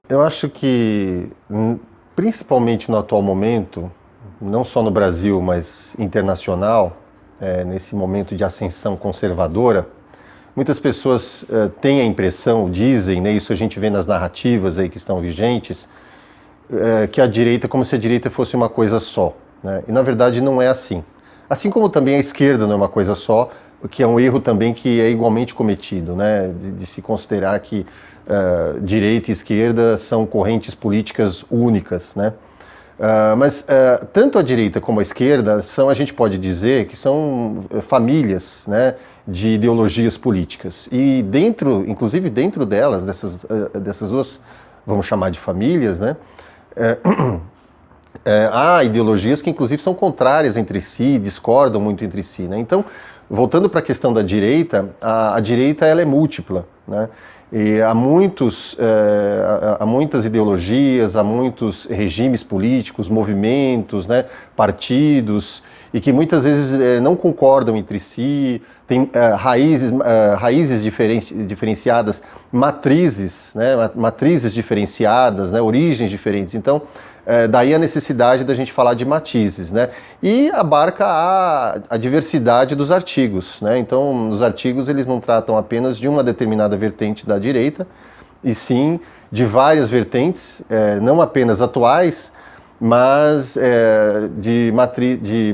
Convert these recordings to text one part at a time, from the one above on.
Eu acho que, principalmente no atual momento, não só no Brasil, mas internacional, nesse momento de ascensão conservadora, muitas pessoas têm a impressão, dizem, né, isso a gente vê nas narrativas aí que estão vigentes, que a direita, como se a direita fosse uma coisa só, né? E na verdade não é assim. Assim como também a esquerda não é uma coisa só, o que é um erro também que é igualmente cometido, né? De se considerar que direita e esquerda são correntes políticas únicas, né? Mas tanto a direita como a esquerda são, a gente pode dizer, que são famílias, né, de ideologias políticas. E dentro, inclusive dentro delas, dessas duas, vamos chamar de famílias, né, há ideologias que inclusive são contrárias entre si, discordam muito entre si, né? Então, voltando para a questão da direita, a direita ela é múltipla, né? E há muitas ideologias, há muitos regimes políticos, movimentos, né, partidos, e que muitas vezes não concordam entre si, tem raízes diferenciadas, matrizes, né, matrizes diferenciadas, né, origens diferentes. Então, daí a necessidade da gente falar de matizes, né? E abarca a diversidade dos artigos, né? Então, os artigos eles não tratam apenas de uma determinada vertente da direita, e sim de várias vertentes, não apenas atuais, mas de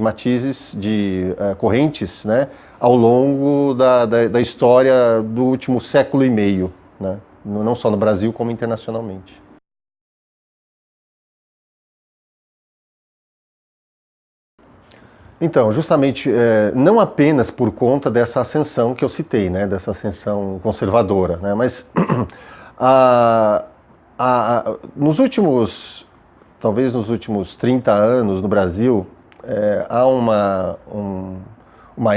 matizes, de correntes, né? Ao longo da história do último século e meio, né? Não só no Brasil, como internacionalmente. Então, justamente, não apenas por conta dessa ascensão que eu citei, né, dessa ascensão conservadora, né, mas a- nos últimos, talvez nos últimos 30 anos no Brasil, há uma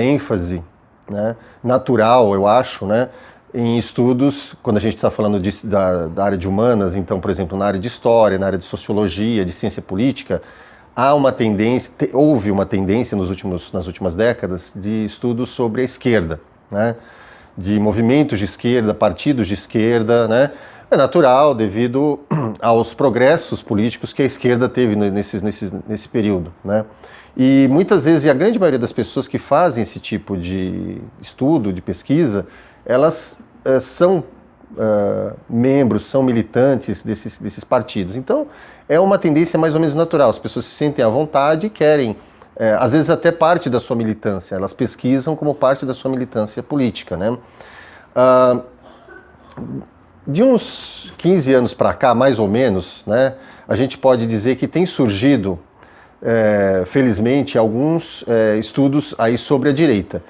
ênfase, né, natural, eu acho, né, em estudos, quando a gente está falando da área de humanas, então, por exemplo, na área de história, na área de sociologia, de ciência política, há uma tendência, houve uma tendência nas últimas décadas de estudos sobre a esquerda, né? De movimentos de esquerda, partidos de esquerda, né? É natural devido aos progressos políticos que a esquerda teve nesse período, né? E muitas vezes, e a grande maioria das pessoas que fazem esse tipo de estudo, de pesquisa, elas são membros, são militantes desses partidos. Então, é uma tendência mais ou menos natural. As pessoas se sentem à vontade e querem, às vezes até parte da sua militância, elas pesquisam como parte da sua militância política, né? Ah, de uns 15 anos para cá, mais ou menos, né, a gente pode dizer que tem surgido, felizmente, alguns estudos aí sobre a direita.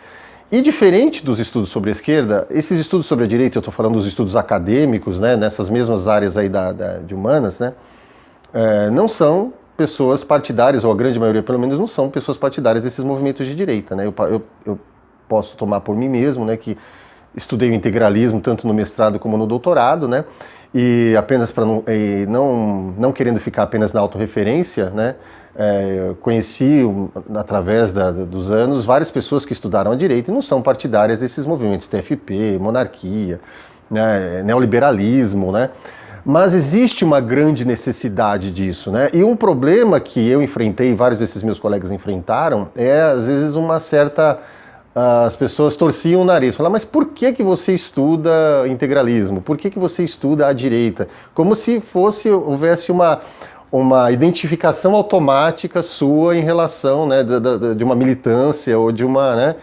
E diferente dos estudos sobre a esquerda, esses estudos sobre a direita, eu estou falando dos estudos acadêmicos, né, nessas mesmas áreas aí de humanas, né, não são pessoas partidárias, ou a grande maioria pelo menos não são pessoas partidárias desses movimentos de direita, né. Eu posso tomar por mim mesmo, né, que estudei o integralismo tanto no mestrado como no doutorado, né, e apenas para não querendo ficar apenas na autorreferência, né, conheci, através dos anos, várias pessoas que estudaram a direita e não são partidárias desses movimentos, TFP, monarquia, né, neoliberalismo, né? Mas existe uma grande necessidade disso, né? E um problema que eu enfrentei, e vários desses meus colegas enfrentaram, às vezes uma certa... As pessoas torciam o nariz, falavam, mas por que que você estuda integralismo? Por que que você estuda a direita? Como se houvesse uma identificação automática sua em relação, né, de uma militância ou de uma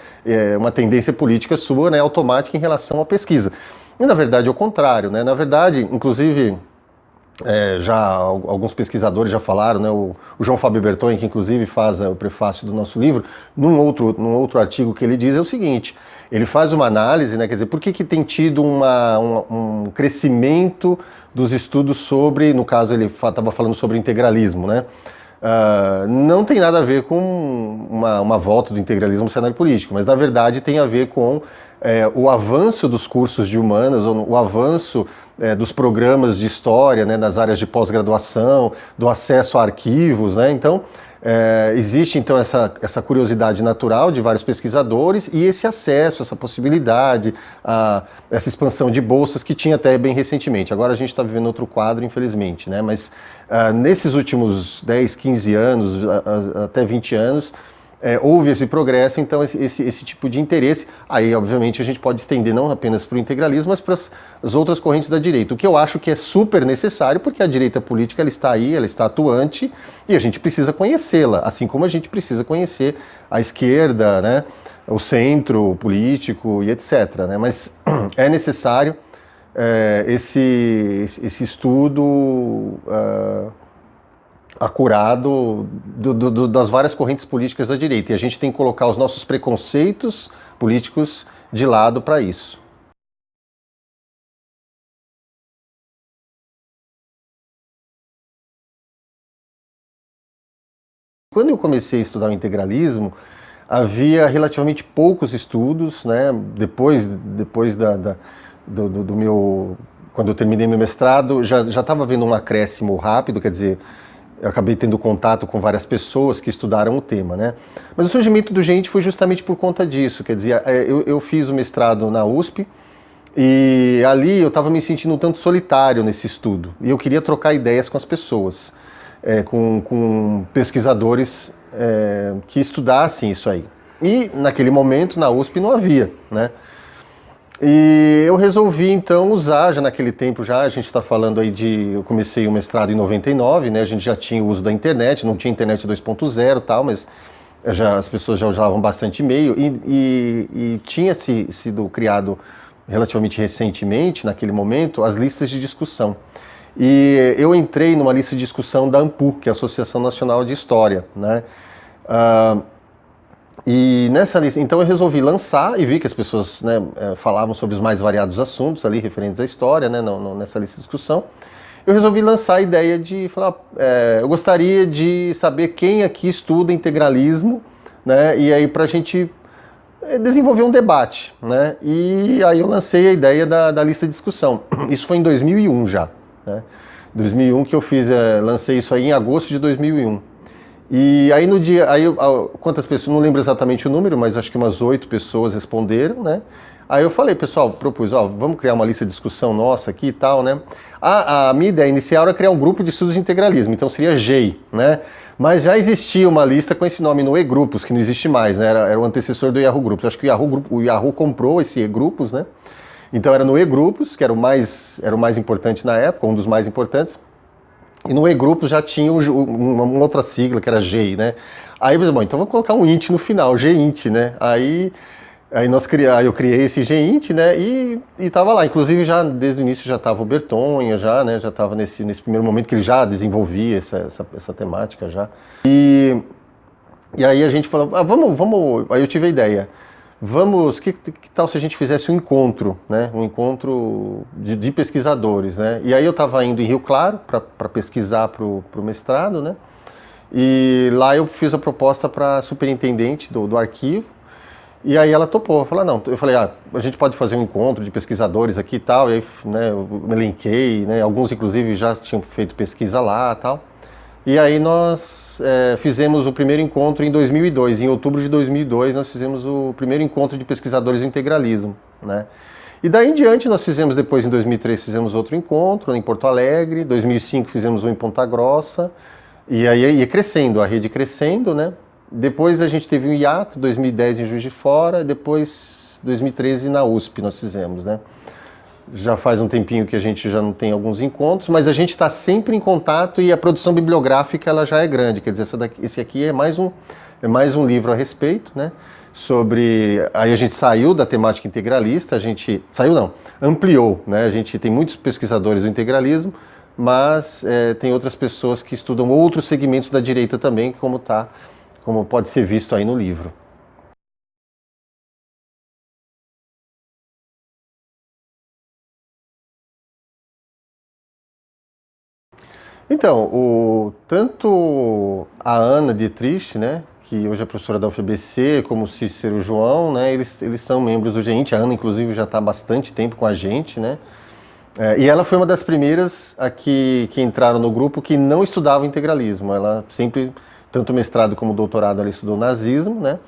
tendência política sua, né, automática em relação à pesquisa. E na verdade é o contrário, né? Na verdade, inclusive, já alguns pesquisadores já falaram, né? O João Fábio Berton, que inclusive faz o prefácio do nosso livro, num outro artigo que ele diz é o seguinte: ele faz uma análise, né? Quer dizer, por que tem tido um crescimento dos estudos sobre, no caso ele estava falando sobre integralismo, né? Não tem nada a ver com uma volta do integralismo no cenário político, mas na verdade tem a ver com o avanço dos cursos de humanas, o avanço dos programas de história, né, nas áreas de pós-graduação, do acesso a arquivos, né? Então, Existe então essa curiosidade natural de vários pesquisadores e esse acesso, essa possibilidade, essa expansão de bolsas que tinha até bem recentemente. Agora a gente está vivendo outro quadro, infelizmente, né? Mas nesses últimos 10, 15 anos, até 20 anos, houve esse progresso, então esse tipo de interesse. Aí, obviamente, a gente pode estender não apenas para o integralismo, mas para as outras correntes da direita. O que eu acho que é super necessário, porque a direita política ela está aí, ela está atuante, e a gente precisa conhecê-la, assim como a gente precisa conhecer a esquerda, né, o centro político e etc. Né? Mas é necessário esse estudo acurado das várias correntes políticas da direita. E a gente tem que colocar os nossos preconceitos políticos de lado para isso. Quando eu comecei a estudar o integralismo, havia relativamente poucos estudos, né? Depois do meu... Quando eu terminei meu mestrado, já estava havendo um acréscimo rápido, quer dizer, eu acabei tendo contato com várias pessoas que estudaram o tema, né? Mas o surgimento do Gente foi justamente por conta disso, quer dizer, eu fiz o mestrado na USP e ali eu estava me sentindo um tanto solitário nesse estudo e eu queria trocar ideias com as pessoas, com pesquisadores que estudassem isso aí. E naquele momento na USP não havia, né? E eu resolvi então usar, já naquele tempo a gente está falando aí eu comecei o mestrado em 99, né, a gente já tinha o uso da internet, não tinha internet 2.0 e tal, mas as pessoas já usavam bastante e-mail e tinha sido criado relativamente recentemente, naquele momento, as listas de discussão. E eu entrei numa lista de discussão da ANPU, que é a Associação Nacional de História, né, e nessa lista, então eu resolvi lançar e vi que as pessoas, né, falavam sobre os mais variados assuntos ali referentes à história, né, nessa lista de discussão. Eu resolvi lançar a ideia de falar, eu gostaria de saber quem aqui estuda integralismo, né, e aí para a gente desenvolver um debate, né, e aí eu lancei a ideia da lista de discussão. Isso foi em 2001 já, né, 2001 que eu lancei isso aí em agosto de 2001. E aí no dia, quantas pessoas, não lembro exatamente o número, mas acho que umas 8 pessoas responderam, né? Aí eu falei, pessoal, propus, vamos criar uma lista de discussão nossa aqui e tal, né? A minha ideia inicial era criar um grupo de estudos de integralismo, então seria GEI, né? Mas já existia uma lista com esse nome no E-Grupos, que não existe mais, né? Era o antecessor do Yahoo Grupos. Acho que o Yahoo comprou esse E-Grupos, né? Então era no E-Grupos, que era o mais importante na época, um dos mais importantes. E no E-Grupos já tinha uma outra sigla, que era GEI, né? Aí eu pensei, bom, então vou colocar um int no final, GINT, né? Aí eu criei esse GINT, né? E tava lá. Inclusive, já desde o início já estava o Bertonha, já estava nesse primeiro momento que ele já desenvolvia essa temática já. E aí a gente falou, vamos... Aí eu tive a ideia. Que tal se a gente fizesse um encontro, né? Um encontro de pesquisadores, né? E aí eu estava indo em Rio Claro para pesquisar para o mestrado, né? E lá eu fiz a proposta para a superintendente do arquivo, e aí ela topou. Eu falei, a gente pode fazer um encontro de pesquisadores aqui e tal, e aí, né, eu me elenquei, né? Alguns inclusive já tinham feito pesquisa lá e tal. E aí nós fizemos o primeiro encontro em 2002, em outubro de 2002 nós fizemos o primeiro encontro de pesquisadores do integralismo, né? E daí em diante nós fizemos depois, em 2003 fizemos outro encontro em Porto Alegre, 2005 fizemos um em Ponta Grossa, e aí ia crescendo, a rede crescendo, né? Depois a gente teve um hiato, 2010 em Juiz de Fora, depois 2013 na USP nós fizemos, né? Já faz um tempinho que a gente já não tem alguns encontros, mas a gente está sempre em contato e a produção bibliográfica ela já é grande, quer dizer, esse aqui é mais um livro a respeito, né? Aí a gente saiu da temática integralista, ampliou, né? A gente tem muitos pesquisadores do integralismo, mas tem outras pessoas que estudam outros segmentos da direita também, como pode ser visto aí no livro. Então, tanto a Ana Dietrich, né, que hoje é professora da UFABC, como o Cícero João, né, eles são membros do GEINT. A Ana, inclusive, já está há bastante tempo com a gente, né, e ela foi uma das primeiras que entraram no grupo que não estudava integralismo. Ela sempre tanto mestrado como doutorado ela estudou nazismo, né?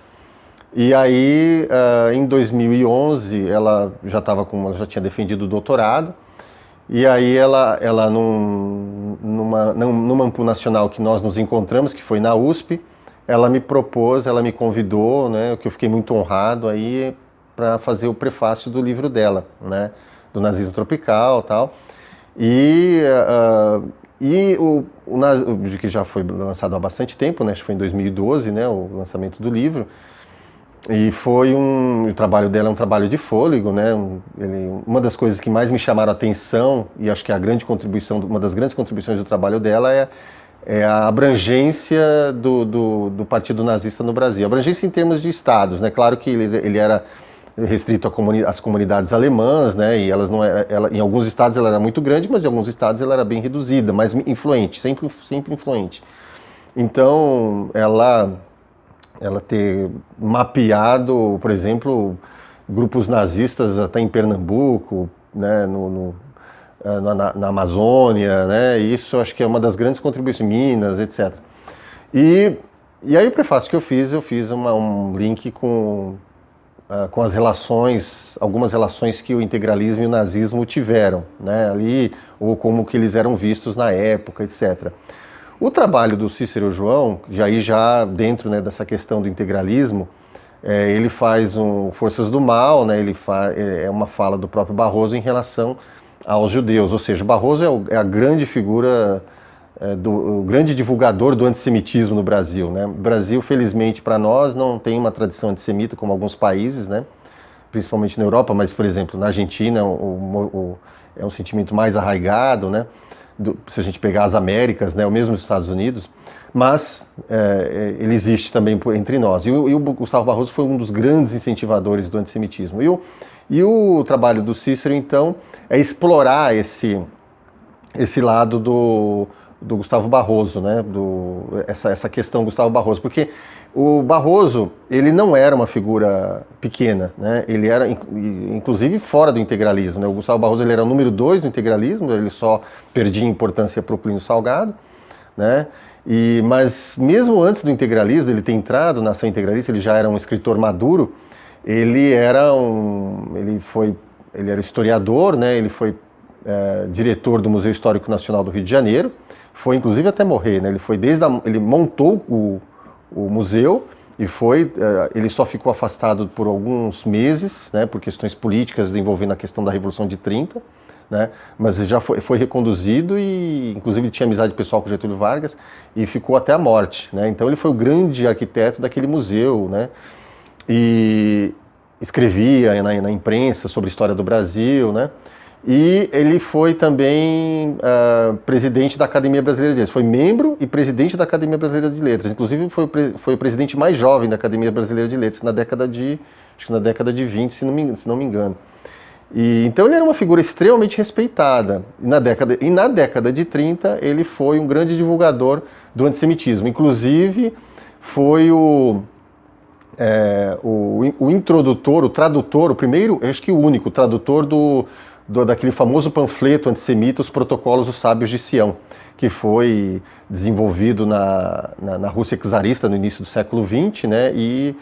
E aí, em 2011, ela já tinha defendido o doutorado, e aí ela numa Ampu Nacional que nós nos encontramos, que foi na USP, ela me propôs, ela me convidou, né, que eu fiquei muito honrado aí para fazer o prefácio do livro dela, né, do nazismo tropical e tal. E, que já foi lançado há bastante tempo, né, acho que foi em 2012, né, o lançamento do livro. E o trabalho dela é um trabalho de fôlego, né? Uma das coisas que mais me chamaram a atenção, e acho que uma das grandes contribuições do trabalho dela é a abrangência do Partido Nazista no Brasil. Abrangência em termos de estados, né? Claro que ele era restrito às comunidades alemãs, né? E elas não em alguns estados ela era muito grande, mas em alguns estados ela era bem reduzida, mas influente, sempre influente. Então, ela ter mapeado, por exemplo, grupos nazistas até em Pernambuco, né, na Amazônia, né, isso acho que é uma das grandes contribuições, Minas, etc. E aí o prefácio que eu fiz um link com as relações, algumas relações que o integralismo e o nazismo tiveram, né, ali, ou como que eles eram vistos na época, etc. O trabalho do Cícero João, já dentro, né, dessa questão do integralismo, ele faz Forças do Mal, né, é uma fala do próprio Barroso em relação aos judeus, ou seja, Barroso é a grande figura, o grande divulgador do antissemitismo no Brasil, né? O Brasil, felizmente para nós, não tem uma tradição antissemita como alguns países, né, principalmente na Europa, mas, por exemplo, na Argentina é um sentimento mais arraigado, né? Se a gente pegar as Américas, né, ou mesmo os Estados Unidos, mas ele existe também entre nós. E o Gustavo Barroso foi um dos grandes incentivadores do antissemitismo. E o trabalho do Cícero, então, é explorar esse lado do Gustavo Barroso, né, essa questão Gustavo Barroso, porque o Barroso, ele não era uma figura pequena, né? Ele era, inclusive, fora do integralismo, né? O Gustavo Barroso ele era o número 2 do integralismo, ele só perdia importância para o Plínio Salgado, né? Mas mesmo antes do integralismo, ele ter entrado na ação integralista, ele já era um escritor maduro, ele era historiador, né? Ele foi diretor do Museu Histórico Nacional do Rio de Janeiro, foi inclusive até morrer, né? Ele montou o museu e ele só ficou afastado por alguns meses, né, por questões políticas envolvendo a questão da Revolução de 30, né, mas já foi reconduzido e inclusive tinha amizade pessoal com Getúlio Vargas e ficou até a morte, né? Então ele foi o grande arquiteto daquele museu, né, e escrevia na imprensa sobre a história do Brasil, né? E ele foi também presidente da Academia Brasileira de Letras. Foi membro e presidente da Academia Brasileira de Letras. Inclusive foi o presidente mais jovem da Academia Brasileira de Letras na década de 20, se não me engano. Então ele era uma figura extremamente respeitada. E na década de 30 ele foi um grande divulgador do antissemitismo. Inclusive foi o introdutor, o tradutor, o primeiro, acho que o único tradutor daquele famoso panfleto antissemita, Os Protocolos dos Sábios de Sião, que foi desenvolvido na Rússia czarista no início do século XX, né, e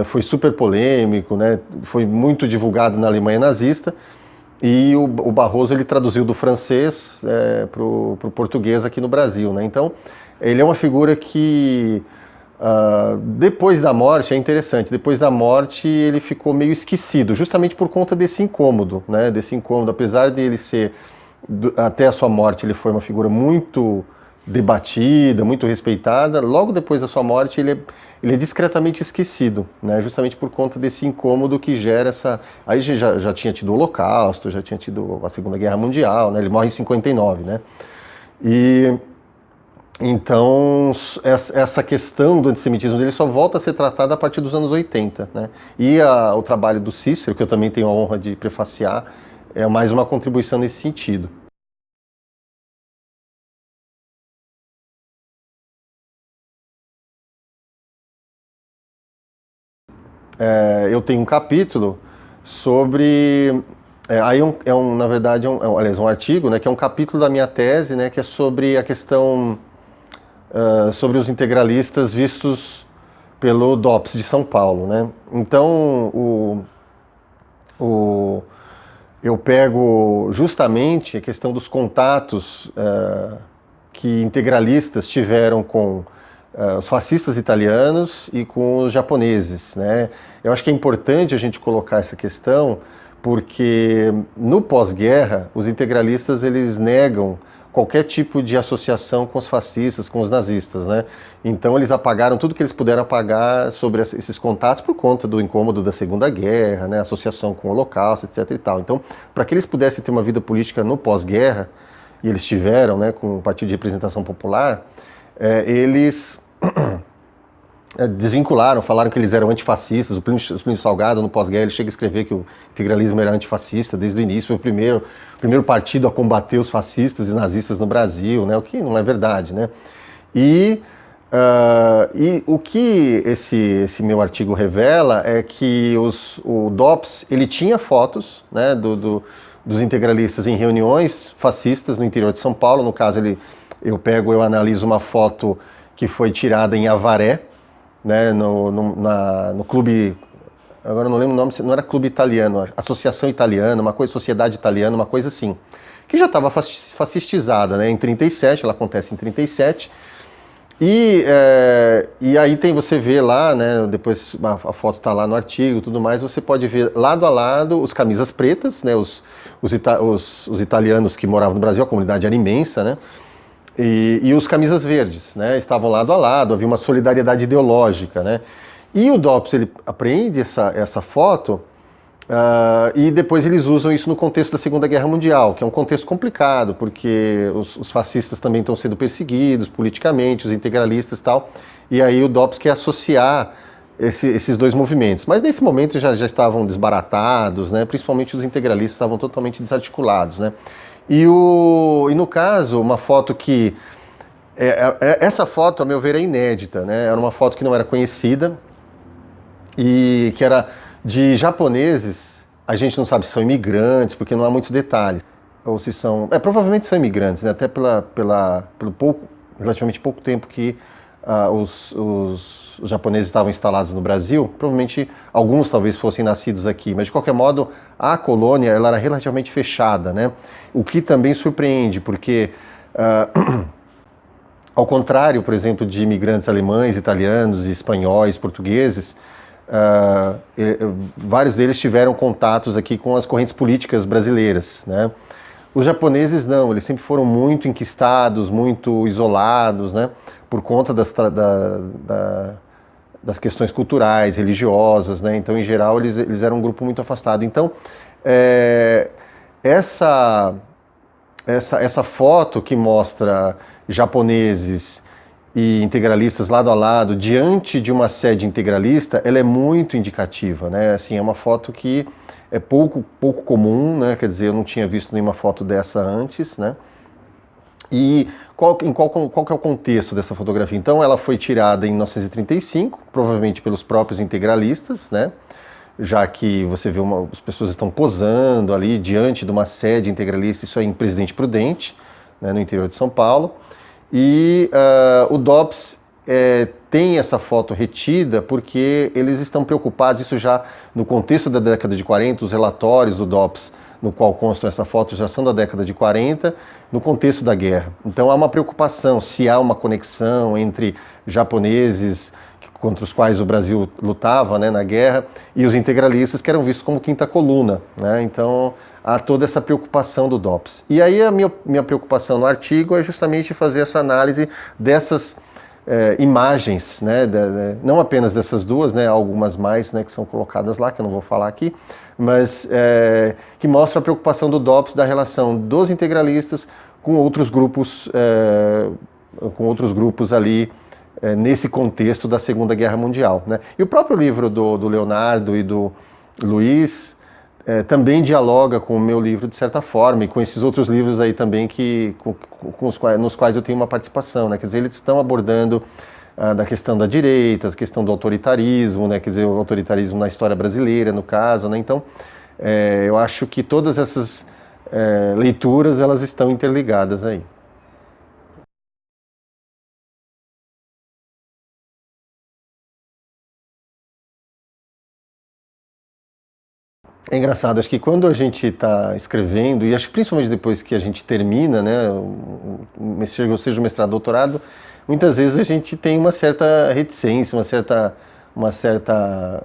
foi super polêmico, né, foi muito divulgado na Alemanha nazista, e o Barroso ele traduziu do francês para o português aqui no Brasil, né. Então ele é uma figura que depois da morte, é interessante, depois da morte ele ficou meio esquecido, justamente por conta desse incômodo, né, apesar de ele ser, até a sua morte, ele foi uma figura muito debatida, muito respeitada, logo depois da sua morte ele é discretamente esquecido, né, justamente por conta desse incômodo que gera essa... Aí já tinha tido o Holocausto, já tinha tido a Segunda Guerra Mundial, né, ele morre em 59, né, então, essa questão do antissemitismo dele só volta a ser tratada a partir dos anos 80, né? E o trabalho do Cícero, que eu também tenho a honra de prefaciar, é mais uma contribuição nesse sentido. Eu tenho um capítulo sobre... na verdade, aliás, um artigo, né, que é um capítulo da minha tese, né, que é sobre a questão sobre os integralistas vistos pelo DOPS de São Paulo, né? Então, eu pego justamente a questão dos contatos que integralistas tiveram com os fascistas italianos e com os japoneses, né? Eu acho que é importante a gente colocar essa questão porque no pós-guerra os integralistas eles negam qualquer tipo de associação com os fascistas, com os nazistas, né? Então eles apagaram tudo que eles puderam apagar sobre esses contatos por conta do incômodo da Segunda Guerra, né? Associação com o Holocausto, etc. e tal. Então, para que eles pudessem ter uma vida política no pós-guerra, e eles tiveram, né, com o Partido de Representação Popular, eles desvincularam, falaram que eles eram antifascistas. O Plínio Salgado, no pós-guerra, ele chega a escrever que o integralismo era antifascista desde o início, foi o primeiro partido a combater os fascistas e nazistas no Brasil, né, o que não é verdade, né? E o que esse meu artigo revela é que o DOPS ele tinha fotos, né, dos integralistas em reuniões fascistas no interior de São Paulo. No caso, eu analiso uma foto que foi tirada em Avaré, né, no clube, agora eu não lembro o nome, não era clube italiano, associação italiana, uma coisa, sociedade italiana, uma coisa assim, que já estava fascistizada, né, em 37, ela acontece em 37, e aí você vê lá, né, depois a foto está lá no artigo e tudo mais, você pode ver lado a lado os camisas pretas, né, os italianos que moravam no Brasil, a comunidade era imensa, né, e os camisas verdes, né, estavam lado a lado, havia uma solidariedade ideológica, né, e o DOPS ele apreende essa foto e depois eles usam isso no contexto da Segunda Guerra Mundial, que é um contexto complicado, porque os fascistas também estão sendo perseguidos politicamente, os integralistas e tal, e aí o DOPS quer associar esses dois movimentos. Mas nesse momento já estavam desbaratados, né, principalmente os integralistas estavam totalmente desarticulados, né. E no caso, uma foto que... essa foto, a meu ver, é inédita, né? Era uma foto que não era conhecida e que era de japoneses. A gente não sabe se são imigrantes, porque não há muitos detalhes. Ou se são... provavelmente são imigrantes, né? Até pelo relativamente pouco tempo que os japoneses estavam instalados no Brasil. Provavelmente alguns talvez fossem nascidos aqui, mas de qualquer modo a colônia ela era relativamente fechada, né? O que também surpreende, porque ao contrário, por exemplo, de imigrantes alemães, italianos, espanhóis, portugueses, vários deles tiveram contatos aqui com as correntes políticas brasileiras, né? Os japoneses não, eles sempre foram muito enquistados, muito isolados, né? Por conta das questões culturais, religiosas, né? Então, em geral, eles eram um grupo muito afastado. Então, essa foto que mostra japoneses e integralistas lado a lado diante de uma sede integralista, ela é muito indicativa, né? Assim, é uma foto que é pouco comum, né? Quer dizer, eu não tinha visto nenhuma foto dessa antes, né? E qual que é o contexto dessa fotografia? Então, ela foi tirada em 1935, provavelmente pelos próprios integralistas, né? Já que você vê as pessoas estão posando ali diante de uma sede integralista, isso é em Presidente Prudente, né, no interior de São Paulo. E o DOPS tem essa foto retida porque eles estão preocupados, isso já no contexto da década de 40, os relatórios do DOPS, no qual constam essa foto, já são da década de 40, no contexto da guerra. Então há uma preocupação se há uma conexão entre japoneses contra os quais o Brasil lutava, né, na guerra, e os integralistas, que eram vistos como quinta coluna, né? Então há toda essa preocupação do DOPS. E aí a minha preocupação no artigo é justamente fazer essa análise dessas imagens, né, não apenas dessas duas, né, algumas mais, né, que são colocadas lá, que eu não vou falar aqui, mas que mostra a preocupação do DOPS da relação dos integralistas com outros grupos ali, nesse contexto da Segunda Guerra Mundial, né? E o próprio livro do Leonardo e do Luiz também dialoga com o meu livro de certa forma e com esses outros livros aí também nos quais eu tenho uma participação, né? Quer dizer, eles estão abordando da questão da direita, a questão do autoritarismo, né? Quer dizer, o autoritarismo na história brasileira, no caso, né? Então, eu acho que todas essas leituras, elas estão interligadas aí. É engraçado, acho que quando a gente está escrevendo, e acho que principalmente depois que a gente termina, né, seja o mestrado, doutorado, muitas vezes a gente tem uma certa reticência, uma certa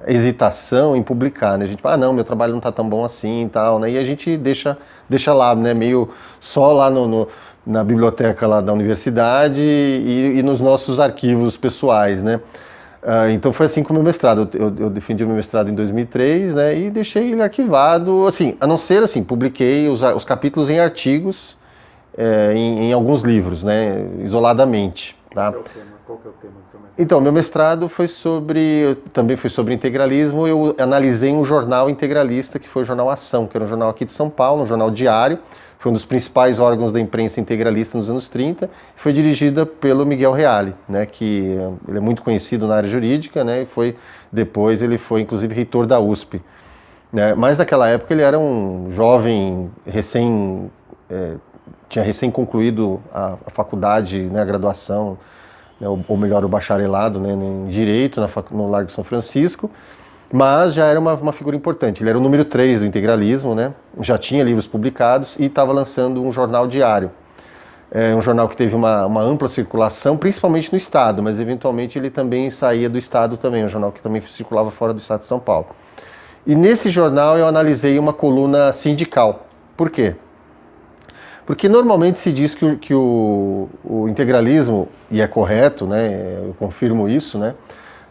hesitação em publicar, né? A gente fala, ah, não, meu trabalho não está tão bom assim e tal, né? E a gente deixa lá, né, meio só lá na biblioteca lá da universidade e nos nossos arquivos pessoais, né? Então foi assim com o meu mestrado. Eu defendi o meu mestrado em 2003, né, e deixei ele arquivado, assim, a não ser assim, publiquei os capítulos em artigos, em alguns livros, né, isoladamente. Qual Tá? que é o tema? Qual que é o tema do seu mestrado? Então, meu mestrado também foi sobre integralismo. Eu analisei um jornal integralista que foi o Jornal Ação, que era um jornal aqui de São Paulo, um jornal diário. Foi um dos principais órgãos da imprensa integralista nos anos 30. Foi dirigida pelo Miguel Reale, né, que ele é muito conhecido na área jurídica, né, e depois ele foi inclusive reitor da USP. Né, mas naquela época ele era um jovem tinha recém concluído a faculdade, né, a graduação, né, ou melhor, o bacharelado, né, em Direito, no Largo São Francisco, mas já era uma figura importante. Ele era o número 3 do integralismo, né, já tinha livros publicados e estava lançando um jornal diário. Um jornal que teve uma ampla circulação, principalmente no Estado, mas eventualmente ele também saía do Estado também, um jornal que também circulava fora do Estado de São Paulo. E nesse jornal eu analisei uma coluna sindical. Por quê? Porque normalmente se diz que o integralismo, e é correto, né, eu confirmo isso, né,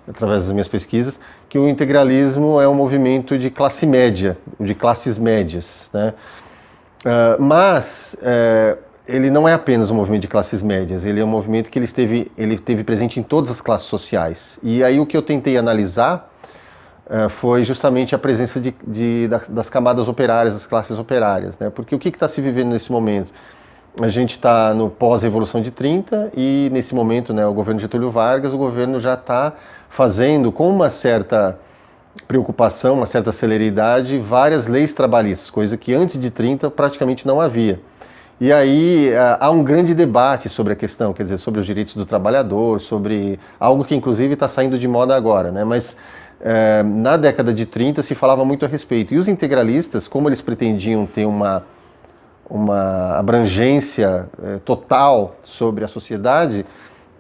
através das minhas pesquisas, que o integralismo é um movimento de classe média, de classes médias. Né, mas ele não é apenas um movimento de classes médias, ele é um movimento que ele teve presente em todas as classes sociais. E aí o que eu tentei analisar foi justamente a presença das camadas operárias, das classes operárias. Né? Porque o que está se vivendo nesse momento? A gente está no pós-Revolução de 30 e nesse momento, né, o governo Getúlio Vargas, o governo já está fazendo com uma certa preocupação, uma certa celeridade, várias leis trabalhistas, coisa que antes de 30 praticamente não havia. E aí há um grande debate sobre a questão, quer dizer, sobre os direitos do trabalhador, sobre algo que inclusive está saindo de moda agora, né? Mas na década de 30 se falava muito a respeito. E os integralistas, como eles pretendiam ter uma abrangência total sobre a sociedade,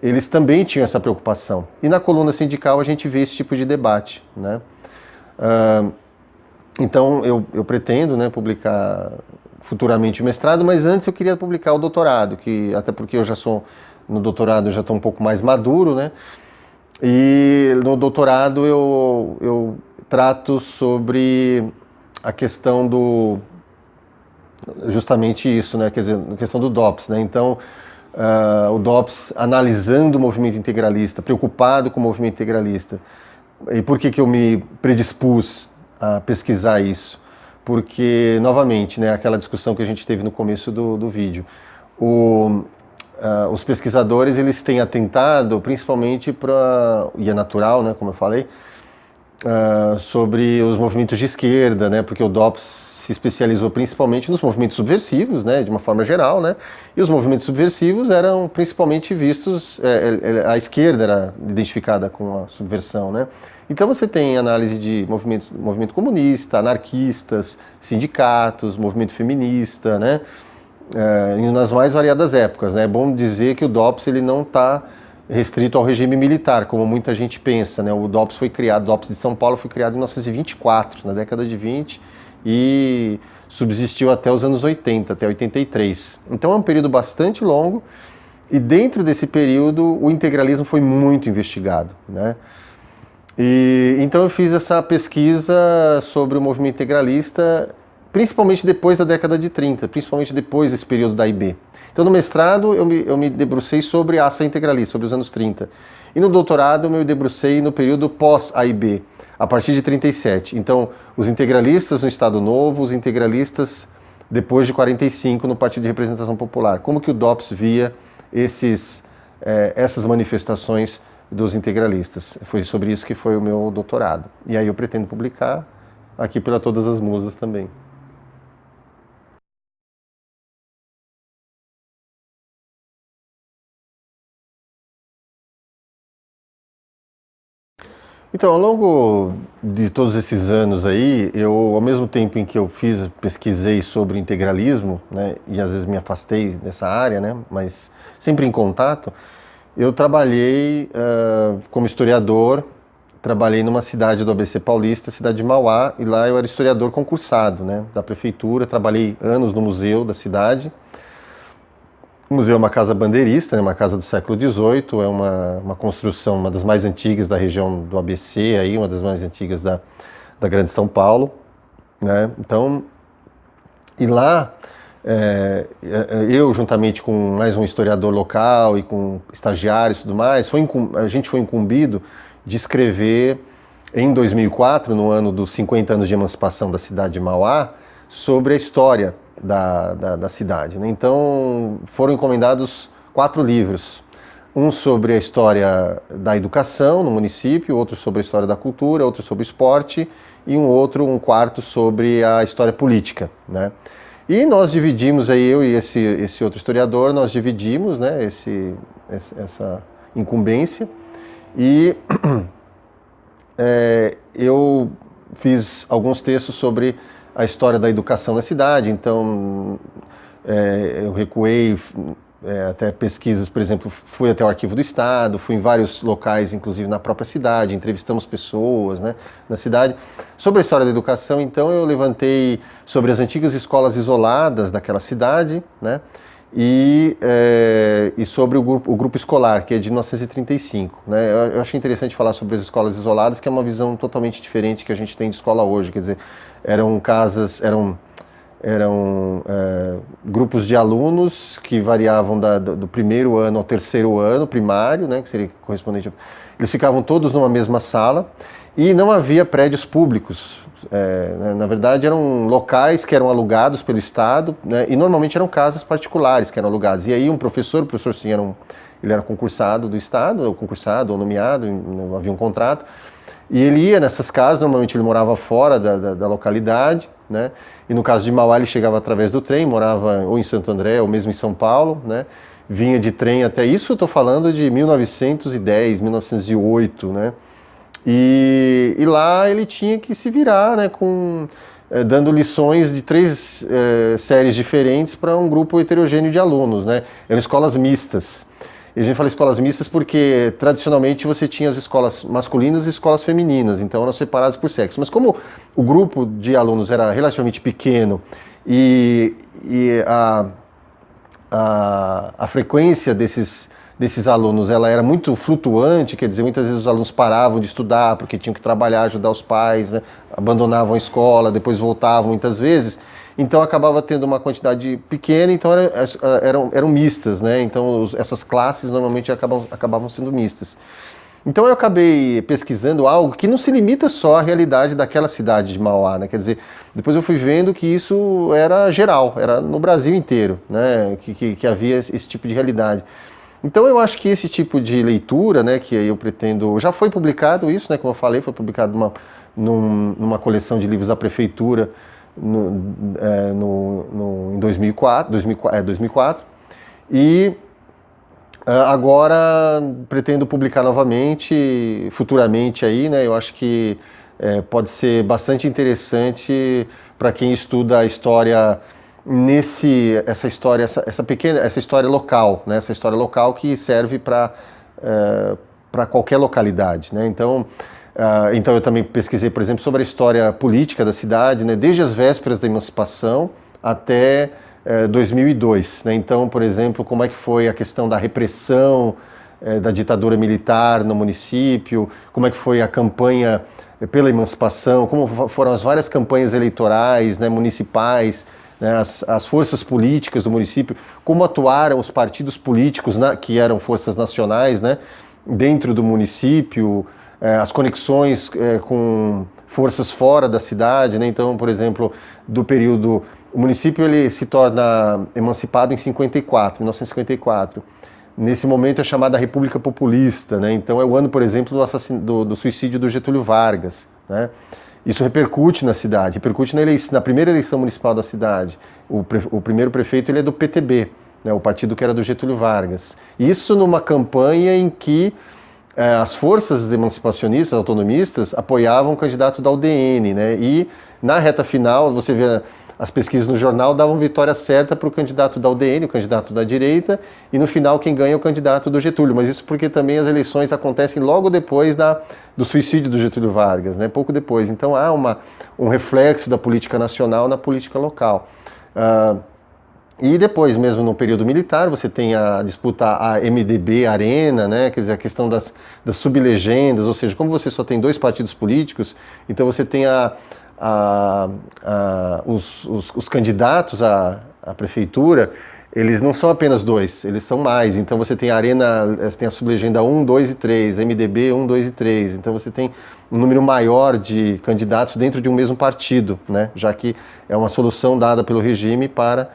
eles também tinham essa preocupação. E na coluna sindical a gente vê esse tipo de debate, né? Então eu pretendo, né, publicar futuramente o mestrado, mas antes eu queria publicar o doutorado, que até porque eu já sou no doutorado, eu já estou um pouco mais maduro, né? E no doutorado eu trato sobre a questão justamente isso, né? Quer dizer, a questão do DOPS, né? Então, o DOPS analisando o movimento integralista, preocupado com o movimento integralista. E por que eu me predispus a pesquisar isso? Porque, novamente, né, aquela discussão que a gente teve no começo do vídeo, os pesquisadores eles têm atentado principalmente para, e é natural, né, como eu falei, sobre os movimentos de esquerda, né, porque o DOPS se especializou principalmente nos movimentos subversivos, né, de uma forma geral, né, e os movimentos subversivos eram principalmente vistos, a esquerda era identificada com a subversão, né. Então você tem análise de movimento comunista, anarquistas, sindicatos, movimento feminista, né, nas mais variadas épocas, né. É bom dizer que o DOPS ele não está restrito ao regime militar, como muita gente pensa, né. O DOPS o DOPS de São Paulo foi criado em 1924, na década de 20, e subsistiu até os anos 80, até 83. Então é um período bastante longo, e dentro desse período o integralismo foi muito investigado, né? E então eu fiz essa pesquisa sobre o movimento integralista, principalmente depois da década de 30, principalmente depois desse período da IB. Então no mestrado eu me debrucei sobre a ação integralista, sobre os anos 30. E no doutorado eu me debrucei no período pós-AIB, a partir de 37. Então os integralistas no Estado Novo, os integralistas depois de 45 no Partido de Representação Popular. Como que o DOPS via essas manifestações dos integralistas. Foi sobre isso que foi o meu doutorado. E aí eu pretendo publicar aqui pela Todas as Musas também. Então, ao longo de todos esses anos aí, ao mesmo tempo em que eu pesquisei sobre integralismo, né, e às vezes me afastei dessa área, né, mas sempre em contato, eu trabalhei como historiador, trabalhei numa cidade do ABC Paulista, cidade de Mauá, e lá eu era historiador concursado, né, da prefeitura, trabalhei anos no museu da cidade. O museu é uma casa bandeirista, né, uma casa do século XVIII, é uma construção, uma das mais antigas da região do ABC, aí, uma das mais antigas da Grande São Paulo, né? Então, e lá, eu juntamente com mais um historiador local e com estagiários e tudo mais, a gente foi incumbido de escrever em 2004, no ano dos 50 anos de emancipação da cidade de Mauá, sobre a história da cidade, né? Então foram encomendados 4 livros, um sobre a história da educação no município, outro sobre a história da cultura, outro sobre o esporte e um quarto sobre a história política, né? E nós dividimos aí, eu e esse outro historiador, nós dividimos, né, essa incumbência e eu fiz alguns textos sobre a história da educação na cidade, então eu recuei até pesquisas, por exemplo, fui até o Arquivo do Estado, fui em vários locais, inclusive na própria cidade, entrevistamos pessoas, né, na cidade. Sobre a história da educação, então, eu levantei sobre as antigas escolas isoladas daquela cidade, né, e sobre o grupo escolar, que é de 1935. Né? Eu achei interessante falar sobre as escolas isoladas, que é uma visão totalmente diferente que a gente tem de escola hoje. Quer dizer, eram grupos de alunos que variavam do primeiro ano ao terceiro ano primário, né, que seria correspondente. Eles ficavam todos numa mesma sala e não havia prédios públicos. Na verdade, eram locais que eram alugados pelo Estado, né, e normalmente eram casas particulares que eram alugadas. E aí o professor sim, ele era concursado do Estado, ou concursado, ou nomeado, não havia um contrato, e ele ia nessas casas, normalmente ele morava fora da localidade, né, e no caso de Mauá ele chegava através do trem, morava ou em Santo André ou mesmo em São Paulo, né, vinha de trem até isso, eu estou falando de 1910, 1908, né, e lá ele tinha que se virar, né, dando lições de 3 séries diferentes para um grupo heterogêneo de alunos, né? Eram escolas mistas. E a gente fala escolas mistas porque tradicionalmente você tinha as escolas masculinas e escolas femininas, então eram separadas por sexo. Mas como o grupo de alunos era relativamente pequeno e a frequência desses alunos ela era muito flutuante, quer dizer, muitas vezes os alunos paravam de estudar porque tinham que trabalhar, ajudar os pais, né? Abandonavam a escola, depois voltavam muitas vezes, então acabava tendo uma quantidade pequena, então eram mistas, né? Então essas classes normalmente acabavam sendo mistas. Então eu acabei pesquisando algo que não se limita só à realidade daquela cidade de Mauá, né? Quer dizer, depois eu fui vendo que isso era geral, era no Brasil inteiro, né? Que havia esse tipo de realidade. Então eu acho que esse tipo de leitura, né, que eu pretendo, já foi publicado isso, né, como eu falei, foi publicado numa coleção de livros da prefeitura em 2004, e agora pretendo publicar novamente, futuramente aí, né, eu acho que pode ser bastante interessante para quem estuda a história essa história local, né? Essa história local que serve para qualquer localidade, né? Então eu também pesquisei, por exemplo, sobre a história política da cidade, né? Desde as vésperas da emancipação até 2002, né? Então, por exemplo, como é que foi a questão da repressão da ditadura militar no município, como é que foi a campanha pela emancipação, como foram as várias campanhas eleitorais, né, municipais, né, as forças políticas do município, como atuaram os partidos políticos, que eram forças nacionais, né, dentro do município, as conexões com forças fora da cidade, né? Então, por exemplo, o município ele se torna emancipado em 1954. Nesse momento é chamada República Populista, né? Então é o ano, por exemplo, do suicídio do Getúlio Vargas, né? Isso repercute na cidade, repercute na primeira eleição municipal da cidade. O primeiro prefeito ele é do PTB, né, o partido que era do Getúlio Vargas. Isso numa campanha em que as forças emancipacionistas, autonomistas, apoiavam o candidato da UDN, né? E na reta final, você vê as pesquisas no jornal davam vitória certa para o candidato da UDN, o candidato da direita, e no final quem ganha é o candidato do Getúlio. Mas isso porque também as eleições acontecem logo depois do suicídio do Getúlio Vargas, né? Pouco depois. Então há um reflexo da política nacional na política local. E depois, mesmo no período militar, você tem a disputa a MDB Arena, né? Quer dizer, a questão das sublegendas, ou seja, como você só tem 2 partidos políticos, então você tem os candidatos à prefeitura, eles não são apenas 2, eles são mais. Então você tem a Arena, tem a sublegenda 1, 2 e 3, MDB 1, 2 e 3. Então você tem um número maior de candidatos dentro de um mesmo partido, né? Já que é uma solução dada pelo regime para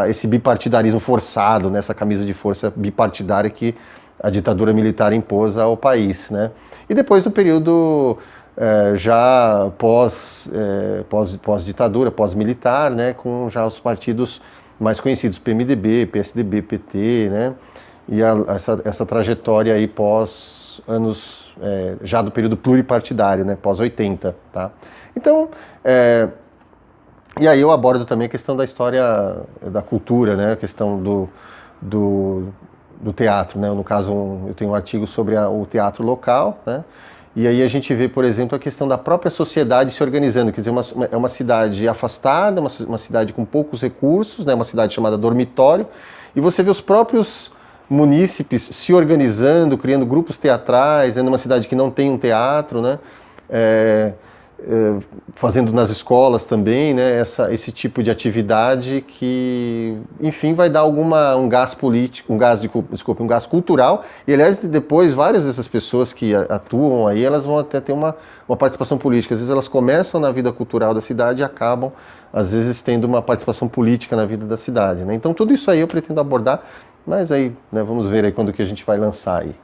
esse bipartidarismo forçado, né? Essa camisa de força bipartidária que a ditadura militar impôs ao país, né? E depois do período já pós-ditadura, pós-militar, né? Com já os partidos mais conhecidos, PMDB, PSDB, PT, né? E essa trajetória aí pós anos, já do período pluripartidário, né? Pós 80, tá? Então, e aí eu abordo também a questão da história da cultura, né? A questão do teatro, né? No caso, eu tenho um artigo sobre o teatro local, né? E aí a gente vê, por exemplo, a questão da própria sociedade se organizando, quer dizer, é uma cidade afastada, uma cidade com poucos recursos, né? Uma cidade chamada dormitório, e você vê os próprios munícipes se organizando, criando grupos teatrais, né? Numa cidade que não tem um teatro, né? Fazendo nas escolas também, né, esse tipo de atividade que, enfim, vai dar um gás político, um gás cultural. E, aliás, depois, várias dessas pessoas que atuam aí, elas vão até ter uma participação política. Às vezes elas começam na vida cultural da cidade e acabam, às vezes, tendo uma participação política na vida da cidade, né? Então, tudo isso aí eu pretendo abordar, mas aí, né, vamos ver aí quando que a gente vai lançar aí.